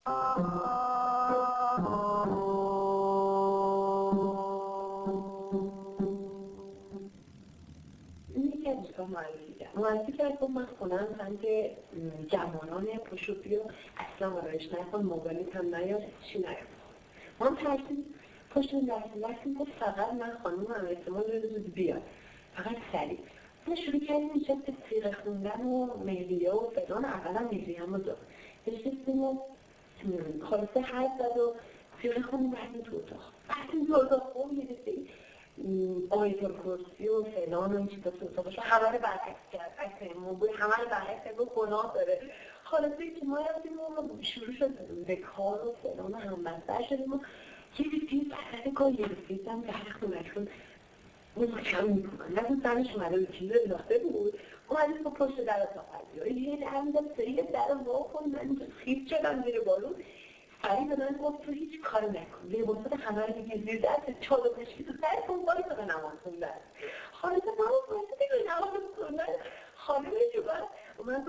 یکی از دوستان معرفی کرد که من خونم سمت جوانان پشوفی و اصلا آرایش نکن، موبایلت هم نیاد، چی نیاد. من ترسیم پشت این دستیم گفت فقط من خانوم هم احتمال زود بیاد، فقط سریع. ما شروع کردیم اینجا به سیغه خوندن و مهریه و فلان. اولا مهریه هم رو داد نشستیم و خلاصه حرف زد و سیغه خوندیم رفتیم تو اتاق. رفتیم تو اتاق خوب میرسیم آیت الکرسی و فلان و این چیزا تو اتاقش همه رو برعکس کرد، عکس موبایل همه رو برعکس کرد و گناه داره. خلاصه که ما رفتیم و شروع شد به کار و فلان و همبستر شدیم و یه رسید بسر کار یه رسیدم در خونشون کم میکنن نکن زنش اومده به چیز انداخته بود اومده با پشت در اتاق هستی یه همزم سریع در وا کن. من خیلی شدم زیر بالون سریع به من گفت تو هیچ کار نکن لباسات همه رو دیگه زیر دست چادر بشکی تو سر کن بایی تو به نماز خوندن. خانم ما بایسته دیگه نماز خوندن خانم جوبر اومد